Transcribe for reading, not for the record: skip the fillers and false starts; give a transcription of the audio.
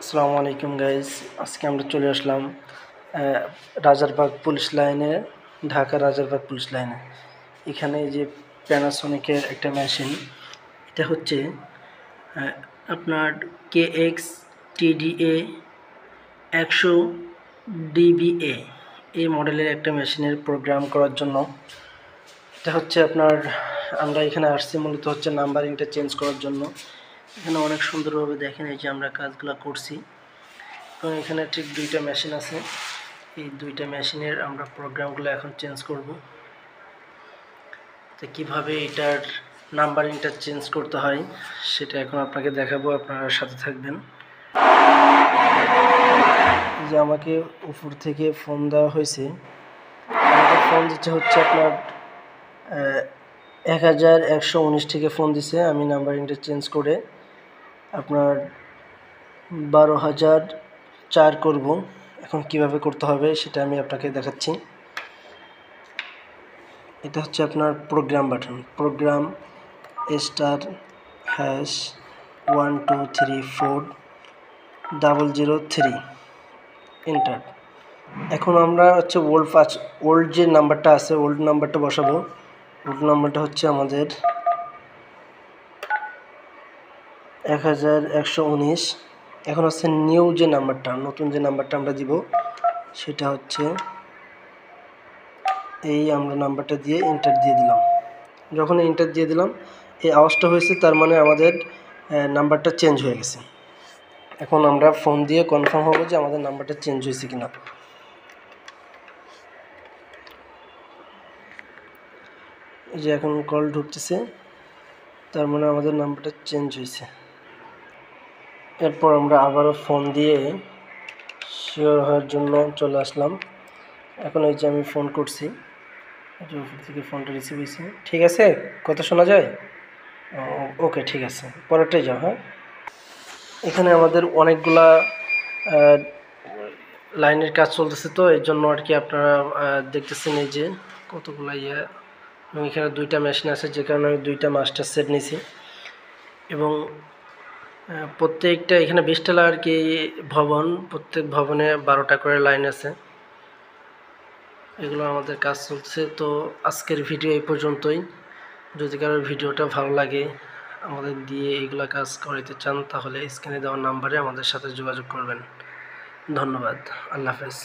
আসসালামু আলাইকুম গাইজ, আজকে আমরা চলে আসলাম রাজারবাগ পুলিশ লাইনে, ঢাকা রাজারবাগ পুলিশ লাইনে। এখানে যে প্যানাসোনিকের একটা মেশিন, এটা হচ্ছে আপনার KX TDA 100 DBA এই মডেলের একটা মেশিনের প্রোগ্রাম করার জন্য। এটা হচ্ছে আপনার, আমরা এখানে আসছি মূলত হচ্ছে নাম্বারিংটা চেঞ্জ করার জন্য। এখানে অনেক সুন্দরভাবে দেখেন এই যে আমরা কাজগুলো করছি। এবং এখানে ঠিক দুইটা মেশিন আছে, এই দুইটা মেশিনের আমরা প্রোগ্রামগুলো এখন চেঞ্জ করব। তো কীভাবে এটার নাম্বারিংটা চেঞ্জ করতে হয় সেটা এখন আপনাকে দেখাবো, আপনারা সাথে থাকবেন। যে আমাকে উপর থেকে ফোন দেওয়া হয়েছে, আমাকে ফোন দিচ্ছে হচ্ছে আপনার 1119 থেকে ফোন দিছে। আমি নাম্বারিংটা চেঞ্জ করে আপনার 12,004 করব। এখন কিভাবে করতে হবে সেটা আমি আপনাকে দেখাচ্ছি। এটা হচ্ছে আপনার প্রোগ্রাম বাটন, প্রোগ্রাম *1234003 এন্টার। এখন আমরা হচ্ছে ওল্ড যে নাম্বারটা আছে, ওল্ড নাম্বারটা বসাবো। ওল্ড নাম্বারটা হচ্ছে আমাদের 1119। এখন হচ্ছে নিউ যে নাম্বারটা, নতুন যে নাম্বারটা আমরা দিব সেটা হচ্ছে এই, আমরা নাম্বারটা দিয়ে এন্টার দিয়ে দিলাম। যখন এন্টার দিয়ে দিলাম এই আওয়াজটা হয়েছে, তার মানে আমাদের নাম্বারটা চেঞ্জ হয়ে গেছে। এখন আমরা ফোন দিয়ে কনফার্ম হবো যে আমাদের নাম্বারটা চেঞ্জ হয়েছে কিনা। এই যে এখন কল ঢুকতেছে, তার মানে আমাদের নাম্বারটা চেঞ্জ হয়েছে। এরপর আমরা আবারও ফোন দিয়ে শিওর হওয়ার জন্য চলে আসলাম। এখন এই যে আমি ফোন করছি, উপর থেকে ফোনটা রিসিভ হয়েছে। ঠিক আছে, কথা শোনা যায়? ওকে, ঠিক আছে, পরেরটাই যাও। হ্যাঁ, এখানে আমাদের অনেকগুলা লাইনের কাজ চলতেছে, তো এর জন্য আর কি আপনারা দেখতেছেন এই যে কতগুলা এবং এখানে দুইটা মেশিন আছে, যে কারণে আমি দুইটা মাস্টার সেট নিয়েছি। এবং প্রত্যেকটা এখানে 20 তলা আর কি ভবন, প্রত্যেক ভবনে 12টা করে লাইন আছে। এগুলো আমাদের কাজ চলছে। তো আজকের ভিডিও এই পর্যন্তই। যদি কারোর ভিডিওটা ভালো লাগে, আমাদের দিয়ে এইগুলা কাজ করাইতে চান, তাহলে স্ক্রিনে দেওয়া নাম্বারে আমাদের সাথে যোগাযোগ করবেন। ধন্যবাদ, আল্লাহ হাফেজ।